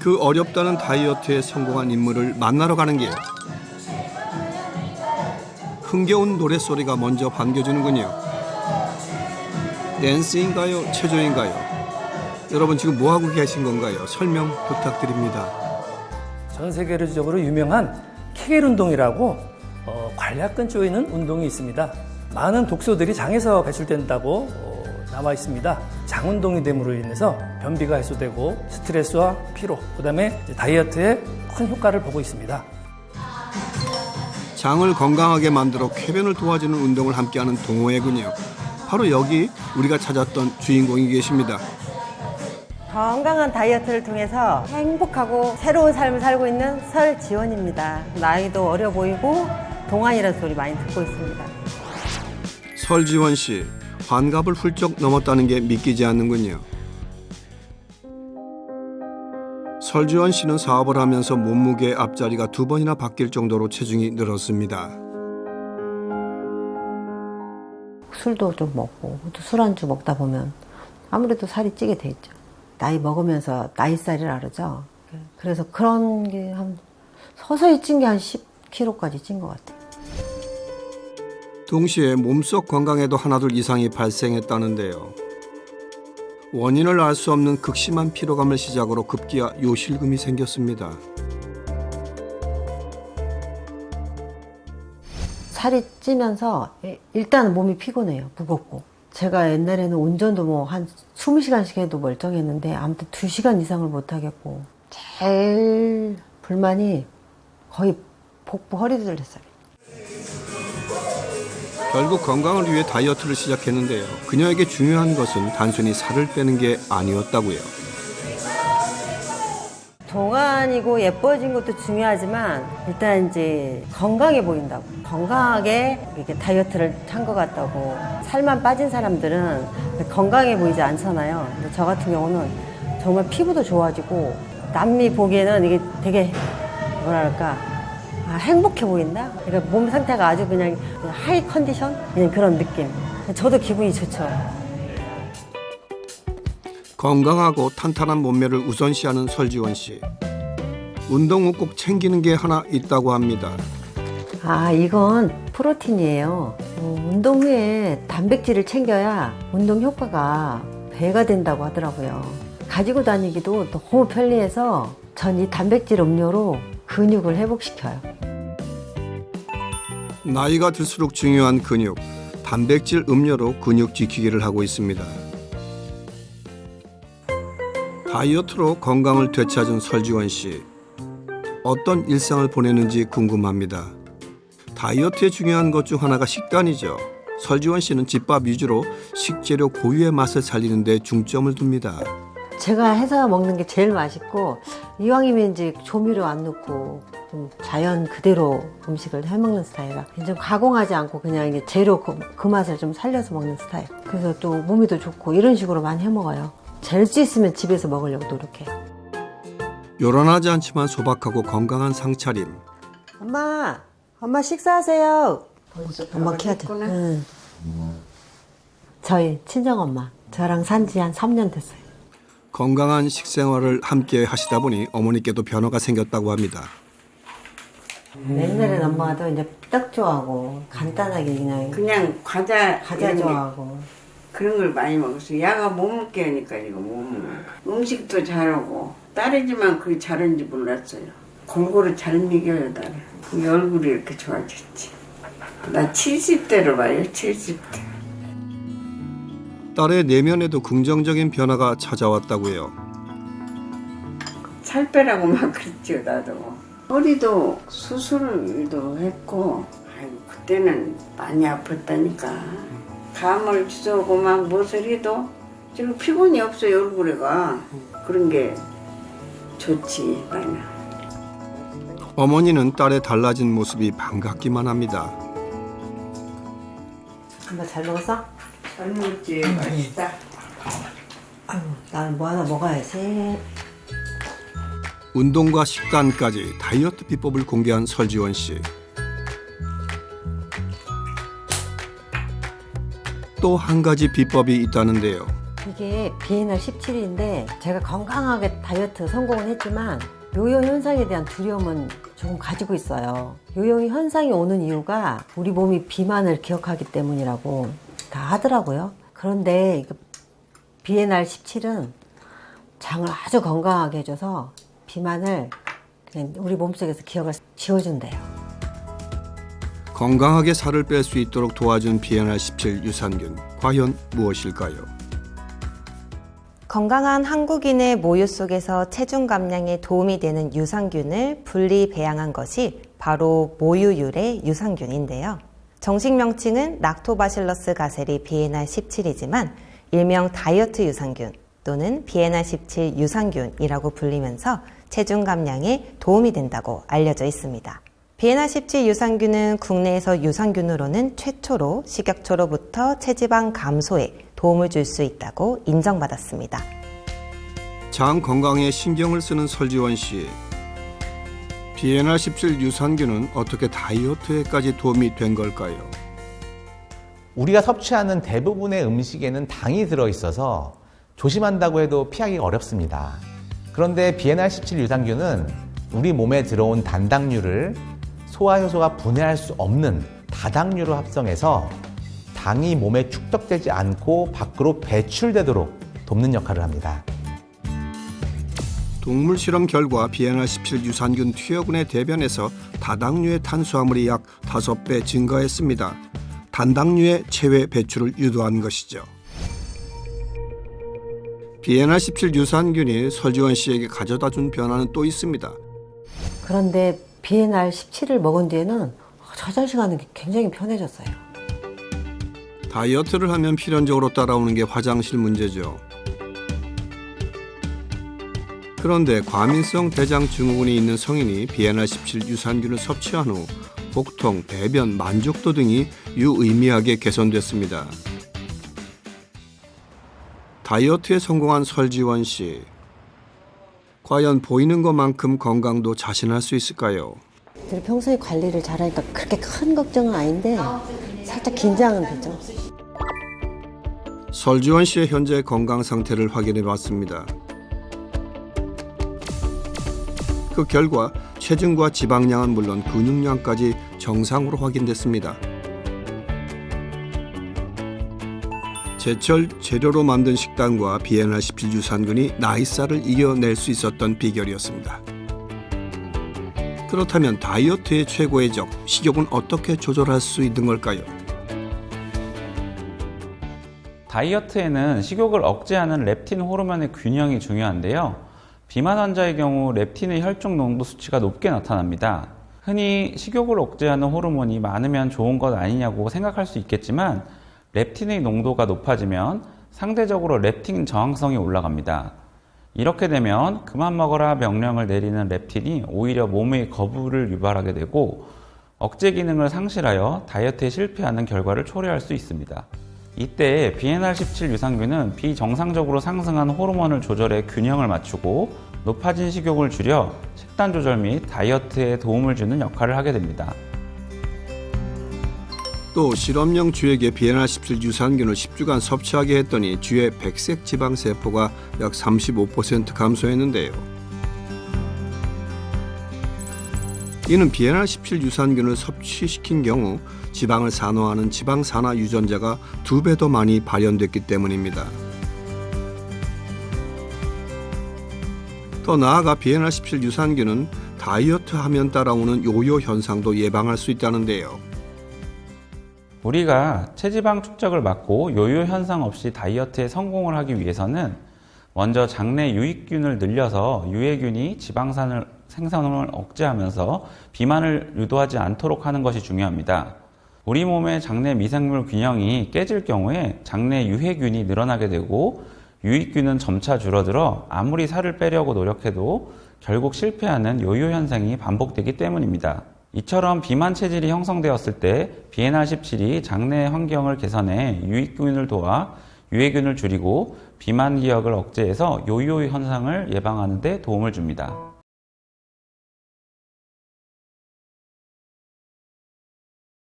그 어렵다는 다이어트에 성공한 인물을 만나러 가는 길. 흥겨운 노랫소리가 먼저 반겨주는군요. 댄스인가요? 체조인가요? 여러분 지금 뭐하고 계신 건가요? 설명 부탁드립니다. 전 세계적으로 유명한 케겔 운동이라고 관략근 조이는 운동이 있습니다. 많은 독소들이 장에서 배출된다고 나와 있습니다. 장 운동이 됨으로 인해서 변비가 해소되고 스트레스와 피로, 그다음에 다이어트에 큰 효과를 보고 있습니다. 장을 건강하게 만들어 쾌변을 도와주는 운동을 함께하는 동호회군요. 바로 여기 우리가 찾았던 주인공이 계십니다. 건강한 다이어트를 통해서 행복하고 새로운 삶을 살고 있는 설지원입니다. 나이도 어려 보이고 동안이라는 소리 많이 듣고 있습니다. 설지원 씨, 환갑을 훌쩍 넘었다는 게 믿기지 않는군요. 설지원 씨는 사업을 하면서 몸무게 앞자리가 2번이나 바뀔 정도로 체중이 늘었습니다. 술도 좀 먹고 또 술안주 먹다 보면 아무래도 살이 찌게 돼 있죠. 나이 먹으면서 나이살이라 그러죠. 그래서 그런 게 한 서서히 찐 게 한 10kg까지 찐 것 같아요. 동시에 몸속 건강에도 하나둘 이상이 발생했다는데요. 원인을 알 수 없는 극심한 피로감을 시작으로 급기야 요실금이 생겼습니다. 살이 찌면서 일단 몸이 피곤해요. 무겁고. 제가 옛날에는 운전도 뭐 한 20시간씩 해도 멀쩡했는데 아무튼 2시간 이상을 못 하겠고 제일 불만이 거의 복부 허리둘레살. 결국 건강을 위해 다이어트를 시작했는데요. 그녀에게 중요한 것은 단순히 살을 빼는 게 아니었다고요. 동안이고 예뻐진 것도 중요하지만 일단 이제 건강해 보인다고. 건강하게 이렇게 다이어트를 한 것 같다고. 살만 빠진 사람들은 건강해 보이지 않잖아요. 근데 저 같은 경우는 정말 피부도 좋아지고 남이 보기에는 이게 되게 뭐랄까 행복해 보인다? 그러니까 몸 상태가 아주 그냥 하이 컨디션? 그냥 그런 느낌. 저도 기분이 좋죠. 건강하고 탄탄한 몸매를 우선시하는 설지원 씨. 운동 후 꼭 챙기는 게 하나 있다고 합니다. 이건 프로틴이에요. 운동 후에 단백질을 챙겨야 운동 효과가 배가 된다고 하더라고요. 가지고 다니기도 너무 편리해서 전 이 단백질 음료로 근육을 회복시켜요. 나이가 들수록 중요한 근육, 단백질 음료로 근육 지키기를 하고 있습니다. 다이어트로 건강을 되찾은 설지원 씨. 어떤 일상을 보내는지 궁금합니다. 다이어트에 중요한 것 중 하나가 식단이죠. 설지원 씨는 집밥 위주로 식재료 고유의 맛을 살리는 데 중점을 둡니다. 제가 해서 먹는 게 제일 맛있고 이왕이면 이제 조미료 안 넣고 좀 자연 그대로 음식을 해 먹는 스타일이라 좀 가공하지 않고 그냥 이게 재료 그 맛을 좀 살려서 먹는 스타일. 그래서 또 몸이 더 좋고 이런 식으로 많이 해 먹어요. 될 수 있으면 집에서 먹으려고 노력해요. 요란하지 않지만 소박하고 건강한 상차림. 엄마 식사하세요. 엄마 키워야 돼. 응. 저희 친정엄마. 저랑 산지 한 3년 됐어요. 건강한 식생활을 함께 하시다 보니 어머니께도 변화가 생겼다고 합니다. 옛날엔 엄마도 이제 떡 좋아하고 간단하게 그냥 과자 좋아하고 그런 걸 많이 먹었어. 야가 못 먹게 하니까 이거 못 먹어. 음식도 잘하고 딸이지만 그게 잘하는지 몰랐어요. 골고루 잘 먹여요 나를. 그 얼굴이 이렇게 좋아졌지. 나 70대로 봐요. 70대. 딸의 내면에도 긍정적인 변화가 찾아왔다고요. 살 빼라고 막 그랬죠 나도. 허리도 수술도 했고 아이고 그때는 많이 아팠다니까. 감을 주워고 막 무엇을 해도 지금 피곤이 없어요 얼굴에가. 그런 게 좋지 나는. 어머니는 딸의 달라진 모습이 반갑기만 합니다. 엄마 잘 먹었어? 잘 먹지 맛있다. 나는 뭐 하나 먹어야지. 운동과 식단까지 다이어트 비법을 공개한 설지원 씨. 또 한 가지 비법이 있다는데요. 이게 비엔알 17인데 제가 건강하게 다이어트 성공은 했지만 요요 현상에 대한 두려움은 조금 가지고 있어요. 요요 현상이 오는 이유가 우리 몸이 비만을 기억하기 때문이라고 다 하더라고요. 그런데 비엔알 17은 장을 아주 건강하게 해줘서 비만을 그냥 우리 몸속에서 기억을 지워준대요. 건강하게 살을 뺄 수 있도록 도와준 비엔알17 유산균, 과연 무엇일까요? 건강한 한국인의 모유 속에서 체중 감량에 도움이 되는 유산균을 분리 배양한 것이 바로 모유 유래 유산균인데요. 정식 명칭은 락토바실러스 가세리 비엔알 17이지만 일명 다이어트 유산균 또는 비엔알 17 유산균이라고 불리면서 체중 감량에 도움이 된다고 알려져 있습니다. 비엔알 17 유산균은 국내에서 유산균으로는 최초로 식욕초로부터 체지방 감소에 도움을 줄 수 있다고 인정받았습니다. 장 건강에 신경을 쓰는 설지원 씨. 비엔알17 유산균은 어떻게 다이어트에까지 도움이 된 걸까요? 우리가 섭취하는 대부분의 음식에는 당이 들어있어서 조심한다고 해도 피하기가 어렵습니다. 그런데 비엔알17 유산균은 우리 몸에 들어온 단당류를 소화효소가 분해할 수 없는 다당류로 합성해서 당이 몸에 축적되지 않고 밖으로 배출되도록 돕는 역할을 합니다. 동물 실험 결과 비엔알17 유산균 투여군의 대변에서 다당류의 탄수화물이 약 5배 증가했습니다. 단당류의 체외 배출을 유도한 것이죠. 비엔알17 유산균이 설지원 씨에게 가져다준 변화는 또 있습니다. 그런데 비엔알 17을 먹은 뒤에는 화장실가는 게 굉장히 편해졌어요. 다이어트를 하면 필연적으로 따라오는 게 화장실 문제죠. 그런데 과민성 대장 증후군이 있는 성인이 비엔알17 유산균을 섭취한 후 복통, 배변, 만족도 등이 유의미하게 개선됐습니다. 다이어트에 성공한 설지원 씨. 과연 보이는 것만큼 건강도 자신할 수 있을까요? 평소에 관리를 잘하니까 그렇게 큰 걱정은 아닌데 살짝 긴장은 되죠. 설지원 씨의 현재 건강 상태를 확인해 봤습니다. 그 결과 체중과 지방량은 물론 근육량까지 정상으로 확인됐습니다. 제철 재료로 만든 식단과 비엔알17 유산균이 나이살을 이겨낼 수 있었던 비결이었습니다. 그렇다면 다이어트의 최고의 적, 식욕은 어떻게 조절할 수 있는 걸까요? 다이어트에는 식욕을 억제하는 렙틴 호르몬의 균형이 중요한데요. 비만 환자의 경우 렙틴의 혈중 농도 수치가 높게 나타납니다. 흔히 식욕을 억제하는 호르몬이 많으면 좋은 것 아니냐고 생각할 수 있겠지만 렙틴의 농도가 높아지면 상대적으로 렙틴 저항성이 올라갑니다. 이렇게 되면 그만 먹어라 명령을 내리는 렙틴이 오히려 몸의 거부를 유발하게 되고 억제 기능을 상실하여 다이어트에 실패하는 결과를 초래할 수 있습니다. 이때 비엔알17 유산균은 비정상적으로 상승한 호르몬을 조절해 균형을 맞추고 높아진 식욕을 줄여 식단 조절 및 다이어트에 도움을 주는 역할을 하게 됩니다. 또 실험용 쥐에게 비엔알17 유산균을 10주간 섭취하게 했더니 쥐의 백색 지방 세포가 약 35% 감소했는데요. 이는 비엔알17 유산균을 섭취시킨 경우 지방을 산화하는 지방산화 유전자가 2배 더 많이 발현됐기 때문입니다. 더 나아가 비엔알17 유산균은 다이어트 하면 따라오는 요요 현상도 예방할 수 있다는데요. 우리가 체지방 축적을 막고 요요 현상 없이 다이어트에 성공을 하기 위해서는 먼저 장내 유익균을 늘려서 유해균이 지방산을 생산을 억제하면서 비만을 유도하지 않도록 하는 것이 중요합니다. 우리 몸의 장내 미생물 균형이 깨질 경우에 장내 유해균이 늘어나게 되고 유익균은 점차 줄어들어 아무리 살을 빼려고 노력해도 결국 실패하는 요요 현상이 반복되기 때문입니다. 이처럼 비만 체질이 형성되었을 때 비엔알17이 장내 환경을 개선해 유익균을 도와 유해균을 줄이고 비만 기억을 억제해서 요요 현상을 예방하는 데 도움을 줍니다.